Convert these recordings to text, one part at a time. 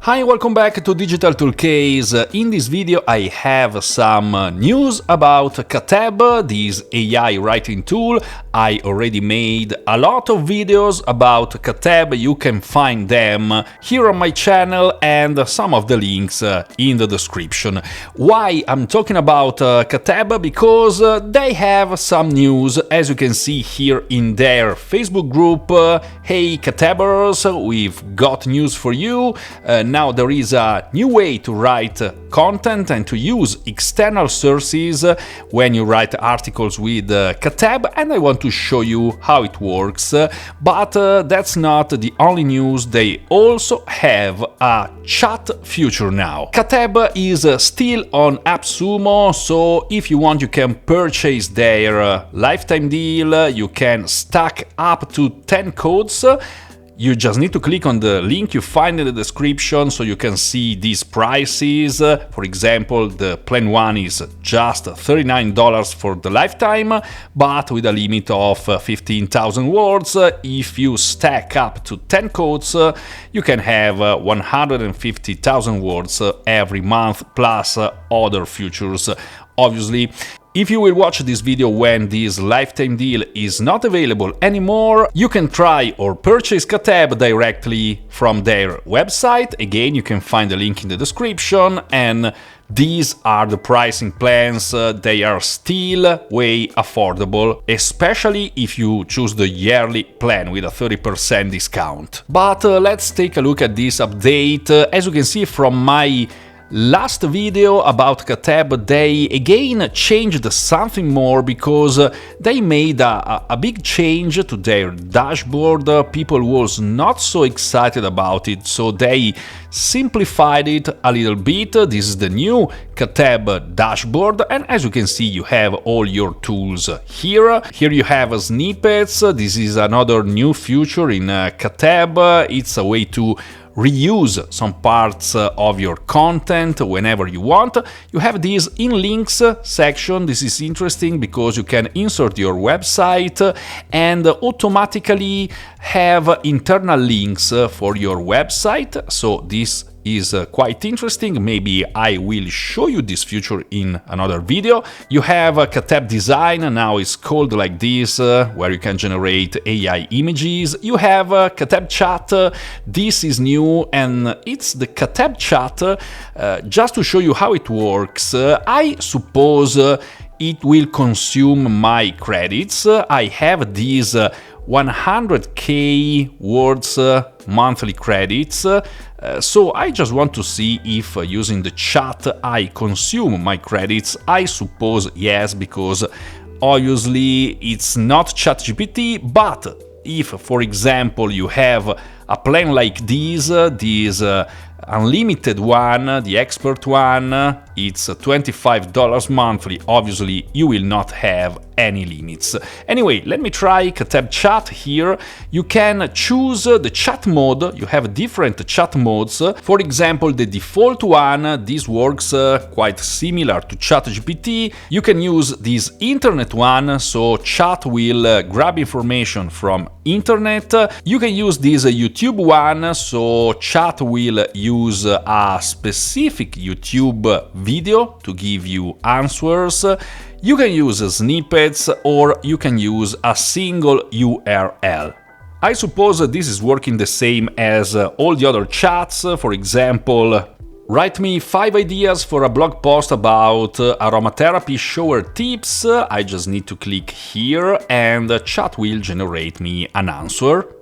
Hi, welcome back to Digital Toolcase. In this video I have some news about Katteb, this AI writing tool. I already made a lot of videos about Katteb, you can find them here on my channel and some of the links in the description. Why I'm talking about Katteb? Because they have some news, as you can see here in their Facebook group. Hey Kattebers, we've got news for you. Now there is a new way to write content and to use external sources when you write articles with Katteb, and I want to show you how it works. But that's not the only news, they also have a chat feature now. Katteb is still on AppSumo, so if you want you can purchase their lifetime deal, you can stack up to 10 codes. You just need to click on the link you find in the description so you can see these prices. For example, the plan 1 is just $39 for the lifetime, but with a limit of 15,000 words. If you stack up to 10 codes, you can have 150,000 words every month, plus other features. Obviously, if you will watch this video when this lifetime deal is not available anymore, you can try or purchase Katteb directly from their website. Again, you can find the link in the description, and these are the pricing plans. They are still way affordable, especially if you choose the yearly plan with a 30% discount. But let's take a look at this update. As you can see from my last video about Katteb, they again changed something more because they made a big change to their dashboard. People was not so excited about it, so they simplified it a little bit. This is the new Katteb dashboard, and as you can see you have all your tools here. Here you have snippets. This is another new feature in Katteb. It's a way to reuse some parts of your content whenever you want. You have this in links section. This is interesting because you can insert your website and automatically have internal links for your website. So this is quite interesting. Maybe I will show you this feature in another video. You have Katteb design, now it's called like this, where you can generate AI images. You have Katteb chat, this is new, and it's the Katteb chat. Just to show you how it works, I suppose it will consume my credits. I have these 100k words monthly credits, so I just want to see if using the chat I consume my credits. I suppose yes, because obviously it's not ChatGPT, but if, for example, you have a plan like this unlimited one, the expert one, it's $25 monthly. Obviously, you will not have any limits. Anyway, let me try Katteb chat here. You can choose the chat mode. You have different chat modes. For example, the default one, this works quite similar to ChatGPT. You can use this internet one, so chat will grab information from internet. You can use this YouTube one, so chat will use a specific YouTube video to give you answers. You can use snippets, or you can use a single URL. I suppose this is working the same as all the other chats. For example, write me 5 ideas for a blog post about aromatherapy shower tips. I just need to click here and the chat will generate me an answer.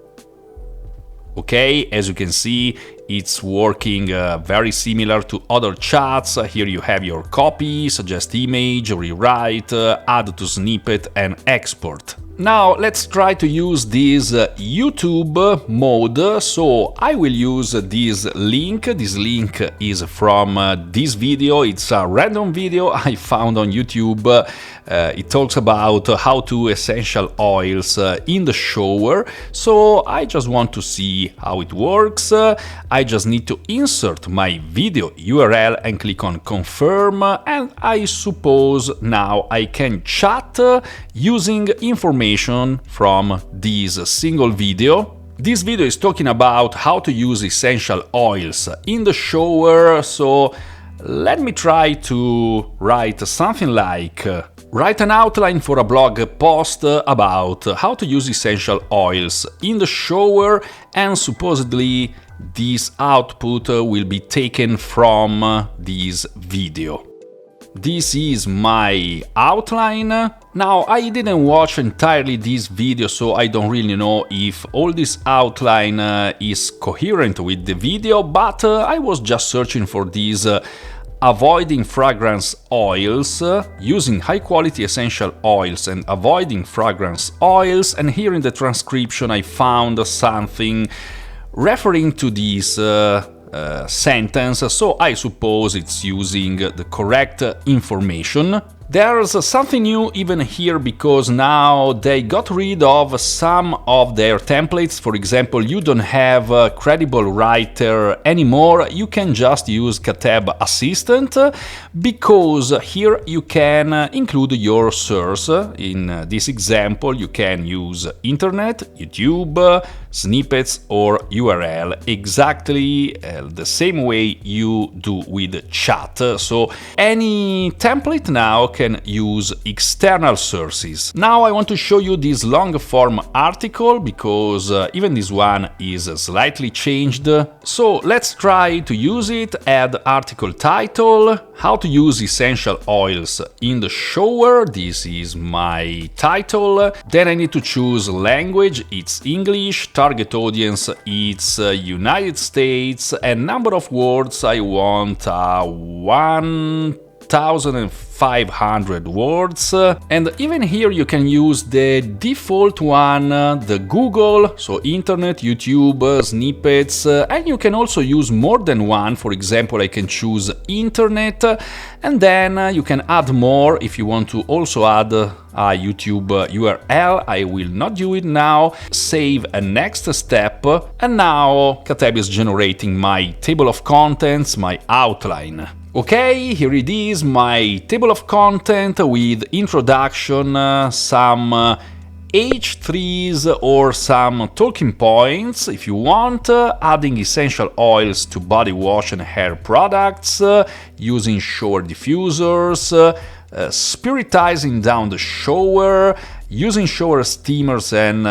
Okay, as you can see, it's working very similar to other chats. Here you have your copy, suggest image, rewrite, add to snippet, and export. Now let's try to use this YouTube mode. So I will use this link. This link is from this video. It's a random video I found on YouTube. It talks about how to essential oils in the shower. So I just want to see how it works. I just need to insert my video URL and click on confirm. And I suppose now I can chat using information from this single video. This video is talking about how to use essential oils in the shower, so let me try to write something like write an outline for a blog post about how to use essential oils in the shower, and supposedly this output will be taken from this video. This is my outline. Now, I didn't watch entirely this video, so I don't really know if all this outline is coherent with the video, but I was just searching for these avoiding fragrance oils, using high-quality essential oils and avoiding fragrance oils, and here in the transcription I found something referring to this sentence, so I suppose it's using the correct information. There's something new even here, because now they got rid of some of their templates. For example, you don't have a credible writer anymore, you can just use Katteb Assistant, because here you can include your source. In this example, you can use internet, YouTube, snippets or URL, exactly the same way you do with chat. So any template now can use external sources. Now I want to show you this long form article, because even this one is slightly changed. So let's try to use it. Add article title, how to use essential oils in the shower. This is my title. Then I need to choose language, it's English. Target audience, it's United States, and number of words I want 1,500 words, and even here you can use the default one, the Google, so internet, YouTube, snippets, and you can also use more than one. For example, I can choose internet, and then you can add more if you want to also add a YouTube URL. I will not do it now. Save a next step, and now Katteb is generating my table of contents, my outline. Okay, here it is, my table of content with introduction, some H3s or some talking points if you want, adding essential oils to body wash and hair products, using shower diffusers, spiritizing down the shower, using shower steamers and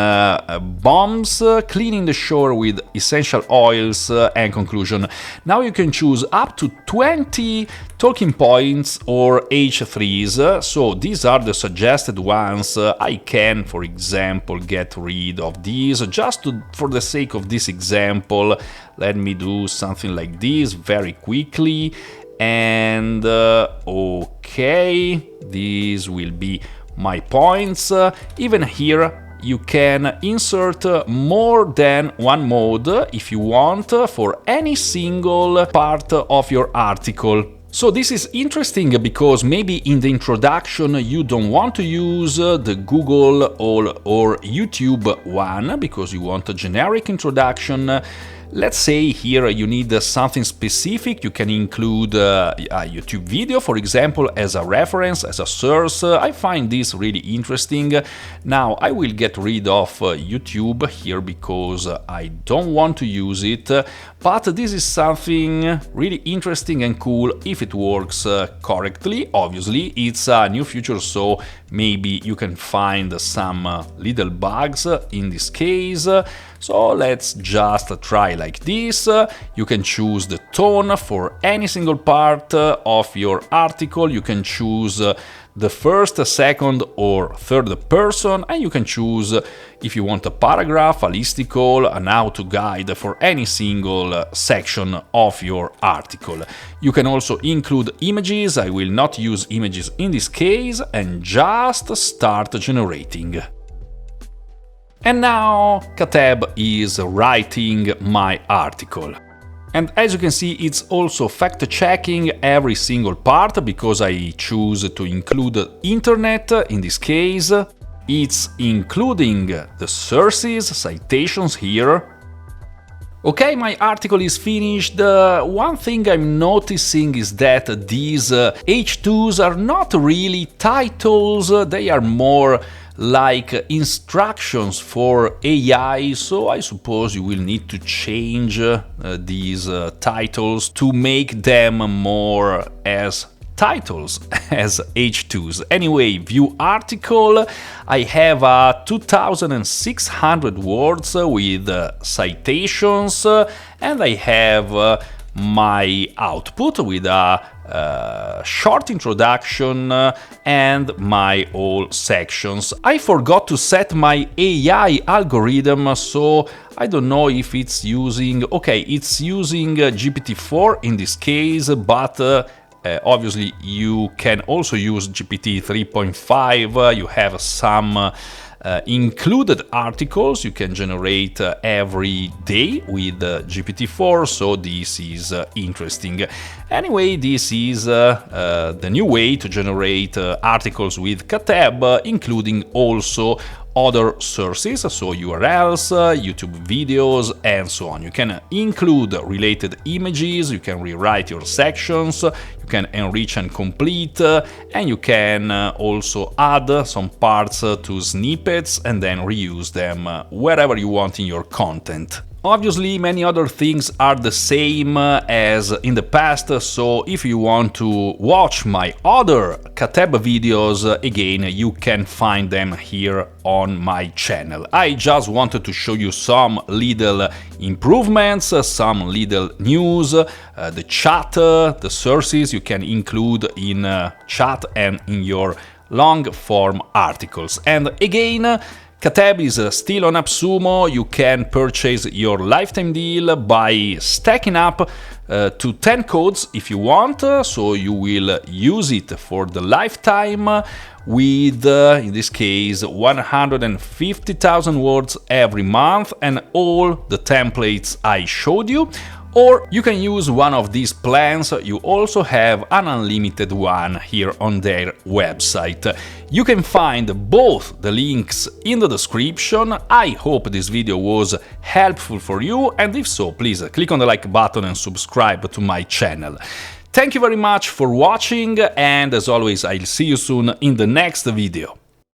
bombs, cleaning the shower with essential oils, and conclusion. Now you can choose up to 20 talking points or H3s, so these are the suggested ones. I can, for example, get rid of these. Just for the sake of this example, let me do something like this very quickly. And okay, these will be my points. Even here you can insert more than one mode if you want for any single part of your article. So this is interesting, because maybe in the introduction you don't want to use the Google or YouTube one, because you want a generic introduction. Let's say here you need something specific. You can include a YouTube video, for example, as a reference, as a source. I find this really interesting. Now I will get rid of YouTube here because I don't want to use it, but this is something really interesting and cool if it works correctly. Obviously, it's a new feature, so maybe you can find some little bugs in this case. So let's just try like this. You can choose the tone for any single part of your article. You can choose the first, second or third person, and you can choose if you want a paragraph, a listicle, an how-to guide for any single section of your article. You can also include images. I will not use images in this case, and just start generating. And now Katteb is writing my article. And as you can see, it's also fact-checking every single part, because I choose to include internet in this case. It's including the sources, citations here. Okay, my article is finished. One thing I'm noticing is that these H2s are not really titles, they are more like instructions for AI, so I suppose you will need to change these titles to make them more as titles as H2s. Anyway, view article. I have 2,600 words with citations, and I have my output with a short introduction and my all sections. I forgot to set my AI algorithm, so I don't know if it's using... Okay, it's using GPT-4 in this case, but obviously you can also use GPT 3.5. You have some included articles you can generate every day with GPT-4, so this is interesting. Anyway, this is the new way to generate articles with Katteb, including also other sources, so URLs, YouTube videos, and so on. You can include related images, you can rewrite your sections, you can enrich and complete, and you can also add some parts to snippets and then reuse them wherever you want in your content. Obviously, many other things are the same as in the past, so if you want to watch my other Katteb videos, again, you can find them here on my channel. I just wanted to show you some little improvements, some little news, the chat, the sources you can include in chat and in your long-form articles. And again, Katteb is still on AppSumo. You can purchase your lifetime deal by stacking up to 10 codes if you want, so you will use it for the lifetime with, in this case, 150,000 words every month and all the templates I showed you. Or you can use one of these plans. You also have an unlimited one here on their website. You can find both the links in the description. I hope this video was helpful for you, and if so, please click on the like button and subscribe to my channel. Thank you very much for watching, and as always, I'll see you soon in the next video.